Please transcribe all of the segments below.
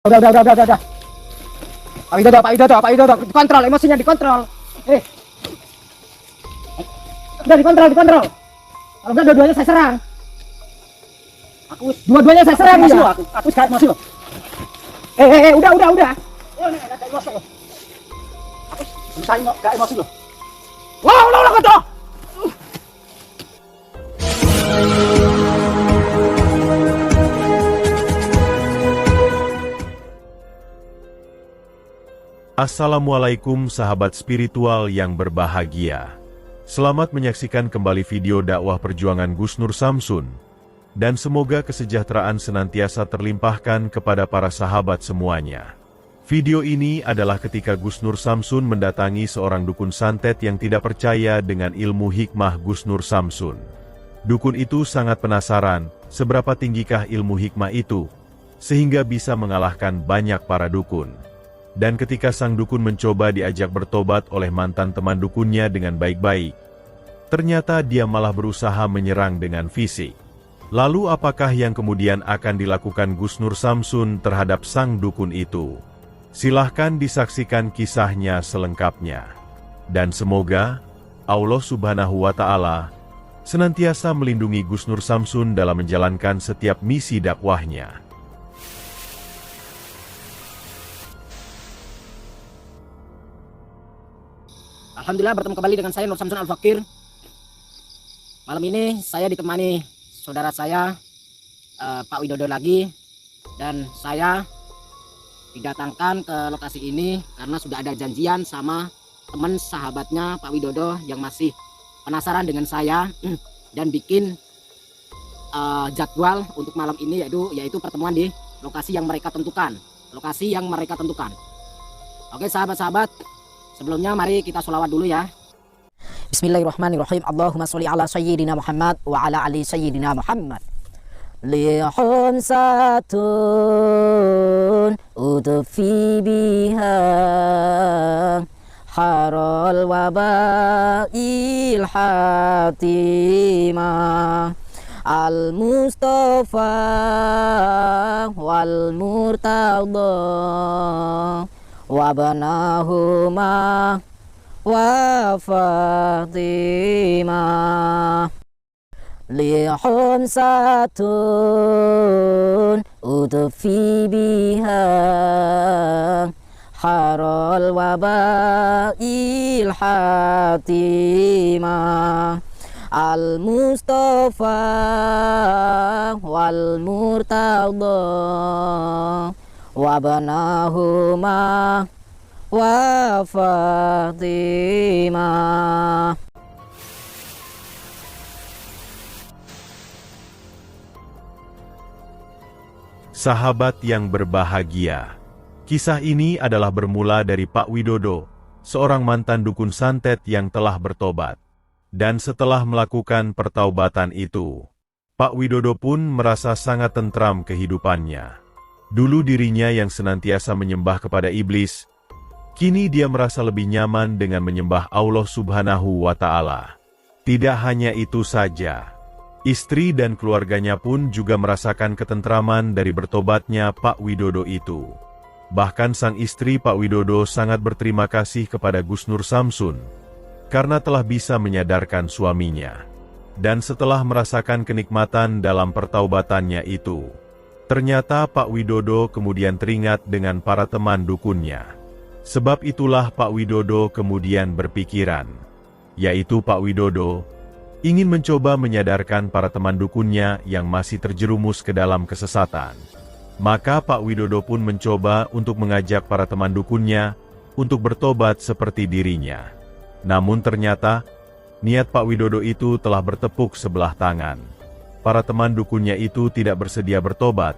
Udah. Pak Widodo, dikontrol, emosinya dikontrol. Udah dikontrol. Kalau enggak dua-duanya saya serang. Dua-duanya saya serang ya. Aku sekali emosi loh. Udah. Enggak emosi loh. Aku enggak emosi loh. Wah, kata. Assalamualaikum sahabat spiritual yang berbahagia. Selamat menyaksikan kembali video dakwah perjuangan Gus Nur Samsun. Dan semoga kesejahteraan senantiasa terlimpahkan kepada para sahabat semuanya. Video ini adalah ketika Gus Nur Samsun mendatangi seorang dukun santet yang tidak percaya dengan ilmu hikmah Gus Nur Samsun. Dukun itu sangat penasaran, seberapa tinggikah ilmu hikmah itu, sehingga bisa mengalahkan banyak para dukun. Dan ketika sang dukun mencoba diajak bertobat oleh mantan teman dukunnya dengan baik-baik, ternyata dia malah berusaha menyerang dengan fisik. Lalu apakah yang kemudian akan dilakukan Gus Nur Samsun terhadap sang dukun itu? Silahkan disaksikan kisahnya selengkapnya. Dan semoga Allah Subhanahu wa Ta'ala senantiasa melindungi Gus Nur Samsun dalam menjalankan setiap misi dakwahnya. Alhamdulillah bertemu kembali dengan saya Nur Samsun Al-Fakir. Malam ini saya ditemani saudara saya Pak Widodo lagi, dan saya didatangkan ke lokasi ini karena sudah ada janjian sama teman sahabatnya Pak Widodo yang masih penasaran dengan saya dan bikin jadwal untuk malam ini yaitu pertemuan di lokasi yang mereka tentukan. Oke sahabat-sahabat, sebelumnya mari kita sholawat dulu ya. Bismillahirrahmanirrahim. Allahumma sholli ala sayyidina Muhammad wa ala ali sayyidina Muhammad. Lihum satun udfi biha harol wabail hatimah al-Mustafa wal murtada wabanahuma wa Fatimah. Lihum satun udfi biha harol wabail hatimah al-Mustafa wal murtada wabanahuma wa Fatimah. Sahabat yang berbahagia, kisah ini adalah bermula dari Pak Widodo, seorang mantan dukun santet yang telah bertobat. Dan setelah melakukan pertaubatan itu, Pak Widodo pun merasa sangat tentram kehidupannya. Dulu dirinya yang senantiasa menyembah kepada iblis, kini dia merasa lebih nyaman dengan menyembah Allah Subhanahu wa Ta'ala. Tidak hanya itu saja, istri dan keluarganya pun juga merasakan ketentraman dari bertobatnya Pak Widodo itu. Bahkan sang istri Pak Widodo sangat berterima kasih kepada Gus Nur Samsun karena telah bisa menyadarkan suaminya. Dan setelah merasakan kenikmatan dalam pertaubatannya itu, ternyata Pak Widodo kemudian teringat dengan para teman dukunnya. Sebab itulah Pak Widodo kemudian berpikiran, yaitu Pak Widodo ingin mencoba menyadarkan para teman dukunnya yang masih terjerumus ke dalam kesesatan. Maka Pak Widodo pun mencoba untuk mengajak para teman dukunnya untuk bertobat seperti dirinya. Namun ternyata, niat Pak Widodo itu telah bertepuk sebelah tangan. Para teman dukunnya itu tidak bersedia bertobat,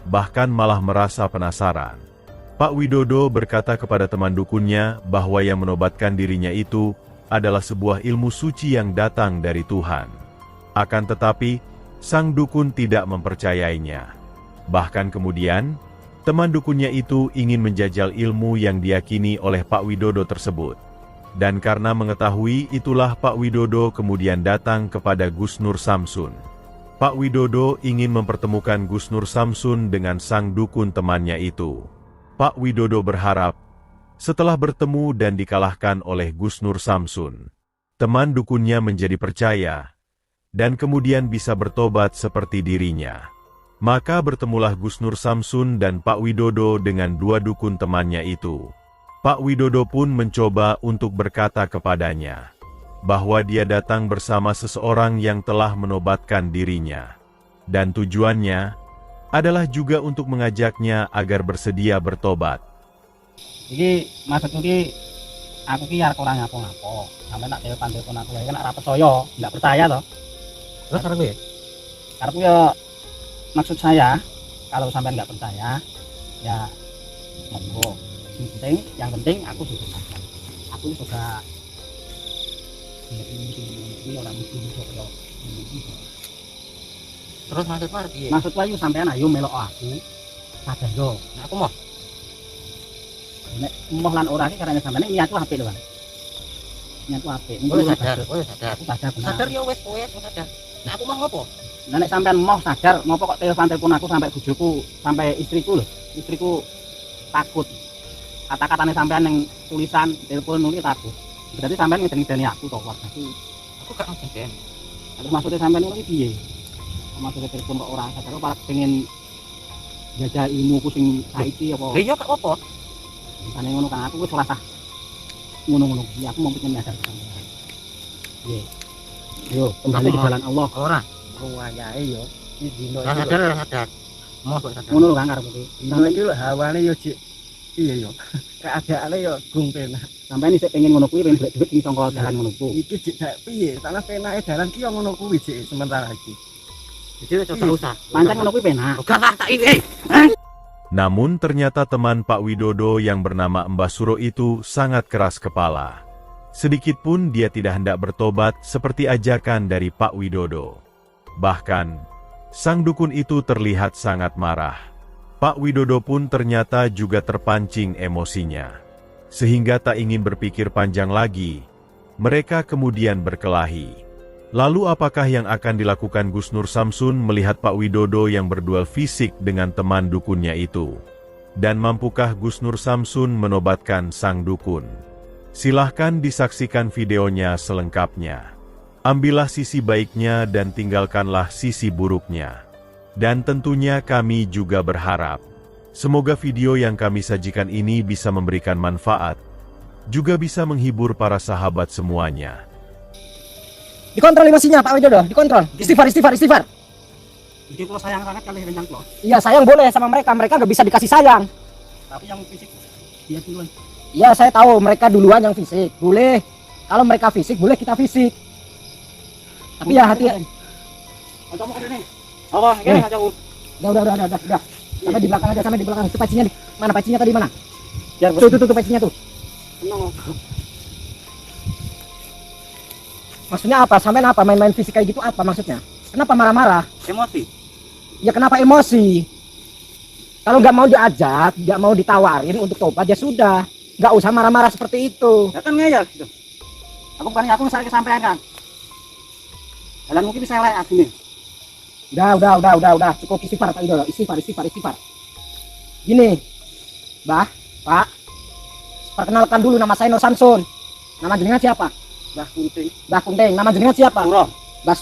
bahkan malah merasa penasaran. Pak Widodo berkata kepada teman dukunnya bahwa yang menobatkan dirinya itu adalah sebuah ilmu suci yang datang dari Tuhan. Akan tetapi, sang dukun tidak mempercayainya. Bahkan kemudian, teman dukunnya itu ingin menjajal ilmu yang diyakini oleh Pak Widodo tersebut. Dan karena mengetahui itulah Pak Widodo kemudian datang kepada Gus Nur Samsun. Pak Widodo ingin mempertemukan Gus Nur Samsun dengan sang dukun temannya itu. Pak Widodo berharap, setelah bertemu dan dikalahkan oleh Gus Nur Samsun, teman dukunnya menjadi percaya, dan kemudian bisa bertobat seperti dirinya. Maka bertemulah Gus Nur Samsun dan Pak Widodo dengan dua dukun temannya itu. Pak Widodo pun mencoba untuk berkata kepadanya bahwa dia datang bersama seseorang yang telah menobatkan dirinya. Dan tujuannya adalah juga untuk mengajaknya agar bersedia bertobat. Jadi maksudku ki aku ki arep ora ngapo-ngapo. Sampai tak telepon aku ya kan ora percaya, enggak percaya toh. Terus arep piye? Arep ya maksud saya kalau sampai enggak percaya ya monggo. Yang penting aku sudah sadar. Aku sudah ini orang muslim kok. Terus maksudmu arep piye? Maksudku ayo sampean ayo melok aku. Sadar yo. Nah, aku mau. Nek emoh lan ora iki karena sampean niatku apik lho, Bang. Niatku apik. Oh, sadar, sadar. Aku sadar benar. Sadar ya wis kowe sadar. Nah, aku mau ngopo? Nah, nek sampean emoh sadar, ngopo kok telepon aku sampai bojoku, sampai istriku lho. Istriku takut. Kata-katane sampean yang tulisan telepon nuli takut. Berarti sampean ngeden-ngedeni aku to, keluargaku. Aku gak ngeden. Terus maksudnya sampean iki piye? Maksudnya telepon kok ora sadar, malah pengen jajal ilmuku sing saiki apa? Lah iya gak apa-apa. Bukannya ngono kan aku wis ora sah ngono-ngono. Ya aku mau pengen nyadar sampean. Piye? Yo, kembali ke jalan Allah. Ora. Ruwayahe yo iki dino Lah iki. sadar, sadar. Mau kok sadar. Ngono lho Kang karepku iki. Dino iki lho hawane yo jek iya yo. Keadaane yo gung penak. Sampeyan isih pengen ngono kuwi pengen duit sing sangka dalan ngono kuwi. Iki jek dak piye? Tanah penake dalan ki yo ngono kuwi jek sementara iki. Jadi wis usah. Pancen ngono kuwi penak. Gak lah tak iki. Namun ternyata teman Pak Widodo yang bernama Mbah Suro itu sangat keras kepala. Sedikit pun dia tidak hendak bertobat seperti ajakan dari Pak Widodo. Bahkan, sang dukun itu terlihat sangat marah. Pak Widodo pun ternyata juga terpancing emosinya. Sehingga tak ingin berpikir panjang lagi, mereka kemudian berkelahi. Lalu apakah yang akan dilakukan Gus Nur Samsun melihat Pak Widodo yang berduel fisik dengan teman dukunnya itu? Dan mampukah Gus Nur Samsun menobatkan sang dukun? Silahkan disaksikan videonya selengkapnya. Ambillah sisi baiknya dan tinggalkanlah sisi buruknya. Dan tentunya kami juga berharap, semoga video yang kami sajikan ini bisa memberikan manfaat, juga bisa menghibur para sahabat semuanya. Dikontrol emosinya Pak Widodo, dikontrol. Istighfar. Jadi kalau sayang sangat kali rencang lo. Iya sayang boleh sama mereka gak bisa dikasih sayang. Tapi yang fisik dia duluan. Iya saya tahu mereka duluan yang fisik, boleh. Kalau mereka fisik boleh kita fisik. Tapi ya hati. Kamu ke sini. Apa? Ini aja aku. Udah. Sampai di belakang aja, sampai di belakang. Itu pacinya mana? Pacinya tadi mana? Biar Tuh pacinya tuh. tenang. Maksudnya apa? Sampai apa? Main-main fisik kayak gitu apa maksudnya? Kenapa marah-marah? Emosi. Ya kenapa emosi? Kalau nggak mau diajak, nggak mau ditawarin untuk tobat ya sudah, nggak usah marah-marah seperti itu. Ya kan ngeyel gitu. Aku bukan aku misalnya kesampaian kan. Jalan mungkin bisa lewat sini. Udah, cukup istighfar Pak Widodo, istighfar. Gini, Mbah, Pak, perkenalkan dulu nama saya Nur Samsun. Nama jenengan siapa? Mbah Kunting. Nama jenengan siapa? Mbah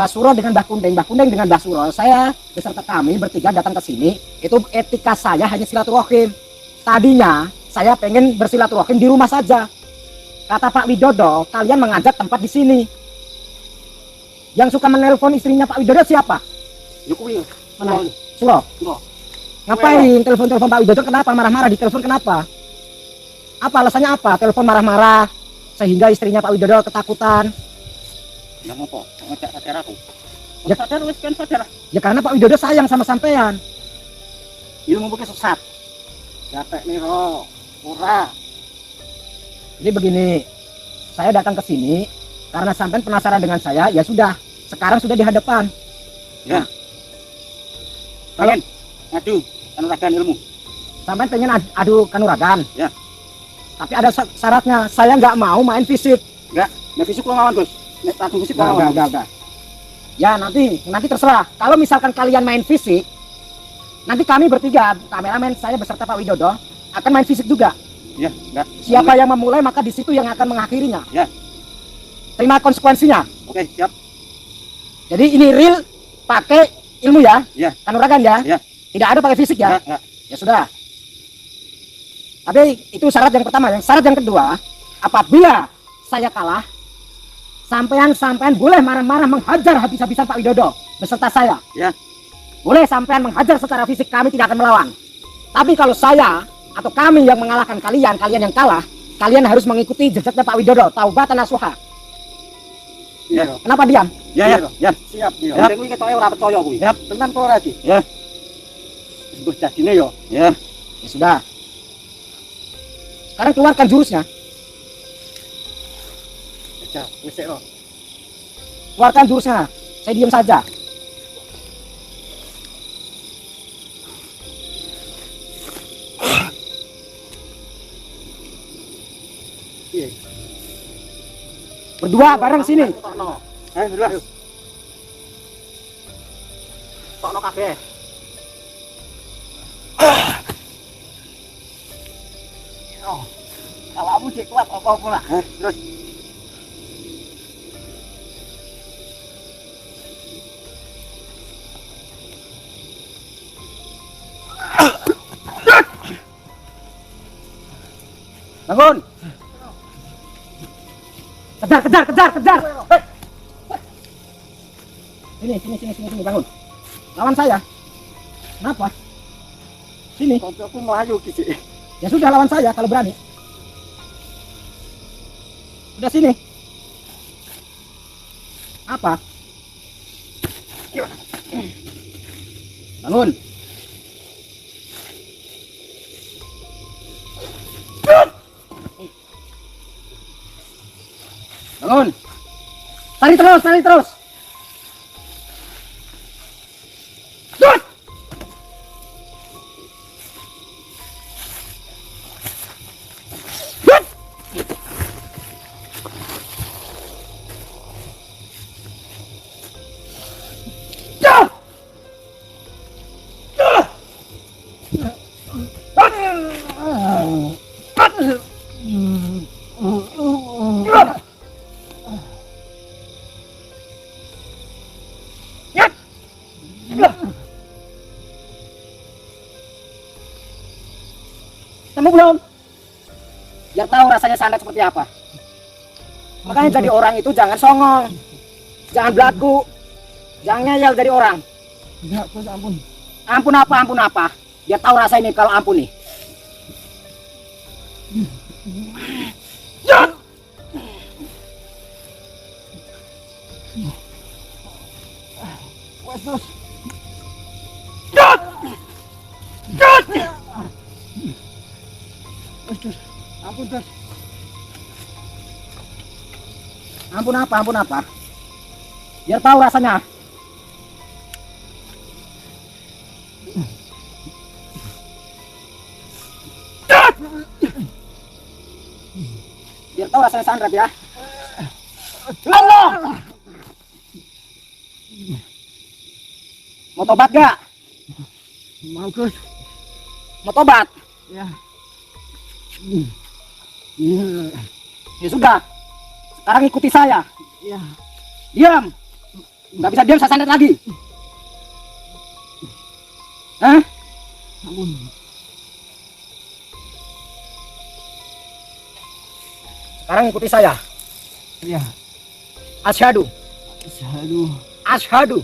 Suro dengan Mbah Kunting dengan Mbah Suro. Saya beserta kami bertiga datang ke sini. Itu etika saya hanya silaturahim. Tadinya saya pengen bersilaturahim di rumah saja. Kata Pak Widodo, kalian mengajak tempat di sini. Yang suka menelpon istrinya Pak Widodo siapa? Yukui. Mana? Suro. Ngapain telepon Pak Widodo? Kenapa marah-marah di telepon? Kenapa? Apa alasannya apa? Telepon marah-marah sehingga istrinya Pak Widodo ketakutan. Ya ngopo? Ngajak sadar aku. Ya Sadar wis kan sadar. Ya karena Pak Widodo sayang sama sampean. Ilmu mungkin sesat. Ya tek niro. Ora. Jadi begini, saya datang ke sini karena sampean penasaran dengan saya. Ya sudah, sekarang sudah di hadapan. Ya. Kalau- Pengen ngadu kanuragan ilmu. Sampean pengen adu kanuragan. Ya. Tapi ada syaratnya. Saya nggak mau main fisik. Nek fisik lo ngawon, Gus. Nek adu fisik lo ngawon. Enggak. Ya nanti terserah. Kalau misalkan kalian main fisik, nanti kami bertiga, kameramen saya beserta Pak Widodo akan main fisik juga. Ya, enggak. Siapa yang memulai maka di situ yang akan mengakhirinya. Ya. Terima konsekuensinya. Oke, siap. Jadi ini real pakai ilmu ya. Ya. Kanuragan ya. Ya. Tidak ada pakai fisik ya. Enggak. Ya sudah. Tapi itu syarat yang pertama. Yang syarat yang kedua, apabila saya kalah, sampean boleh marah-marah menghajar habis-habisan Pak Widodo beserta saya. Ya. Boleh sampean menghajar secara fisik, kami tidak akan melawan. Tapi kalau saya atau kami yang mengalahkan kalian yang kalah, kalian harus mengikuti jejaknya Pak Widodo, taubatan nasuha. Ya. Kenapa diam? Ya. Siap yo. Ya. Aku iki ketoke ora percaya kuwi. Ya. Tenan kok ora iki? Ya. Wis dadine yo. Ya. Ya sudah. Sekarang keluarkan jurusnya. Ya, wis sik ro. Keluarkan jurusnya. Saya diam saja. Piye? Berdua bareng sini. Tokno. Berdua. Tokno kabeh. Oh. Kalau kamu cek kuat apa-apa lah. Terus. Bangun. Kejar. Hei. Sini, bangun. Lawan saya. Kenapa? Sini. Kok aku melayu iki sik. Ya sudah lawan saya kalau berani. Udah sini. Apa? Bangun. Bangun. Tarik terus. Dut! Dut! Dah! Kamu belum? Biar tahu rasanya santet seperti apa. Makanya jadi orang itu jangan songong, jangan belagu, jangan ngeyel jadi orang. Ya, ampun. Ampun apa? Biar tahu rasa ini kalau ampun nih. Wes. Ampun, Dad. Ampun apa? Biar tahu rasanya. Biar tahu rasanya santet ya. Allah! Mau tobat gak? Mau, Gus. Mau tobat? Ya. Ya sudah. Sekarang ikuti saya. Ya. Diam. Nggak bisa diam, saya santet lagi. Hah? Ampun. Sekarang ikuti saya. Ya. Asyhadu Asyhadu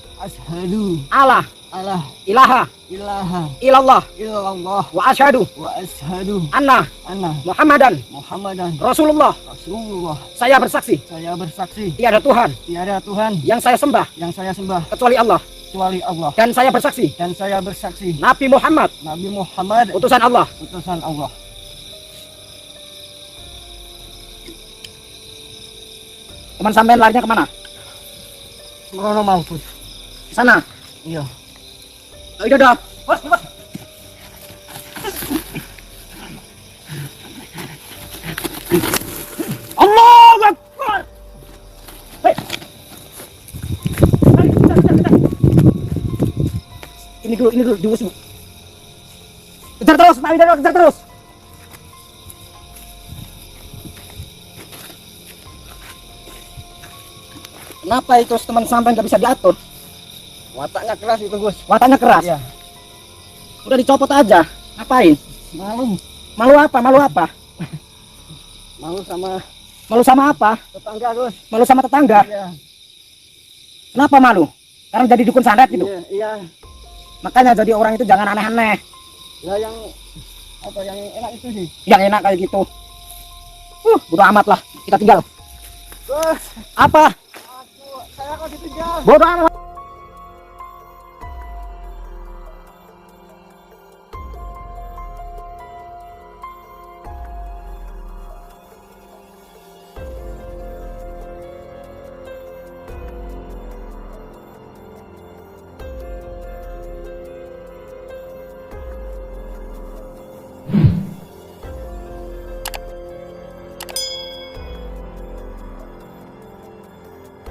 Allah Allah ilaha ilaha illallah illallah wa asyhadu wa asyhadu anna anna Muhammadan Muhammadan Rasulullah. Rasulullah. Saya bersaksi Saya bersaksi tiada Tuhan tiada Tuhan yang saya sembah yang saya sembah kecuali Allah, kecuali Allah, dan saya bersaksi dan saya bersaksi Nabi Muhammad Nabi Muhammad utusan Allah. utusan Allah. Teman sampean larinya kemana? Merono mau, Gus. Sana. Iya. Ayo dah. Allahu Akbar. Hei. ini dulu diusung. Kejar terus, Pak Widodo, kejar terus. Kenapa itu teman sampai nggak bisa diatur? Wataknya keras itu, Gus. Wataknya keras. Iya. Udah dicopot aja. Ngapain? Malu. Malu apa? Malu apa? Malu sama Malu sama apa? tetangga, Gus. Malu sama tetangga. Iya. Kenapa malu? Karena jadi dukun santet gitu. Iya, iya. Makanya jadi orang itu jangan aneh-aneh. Ya yang apa yang enak itu sih. Yang enak kayak gitu. Bodo amat lah. Kita tinggal. Gus, Apa? saya kok ditinggal. Bodo amat.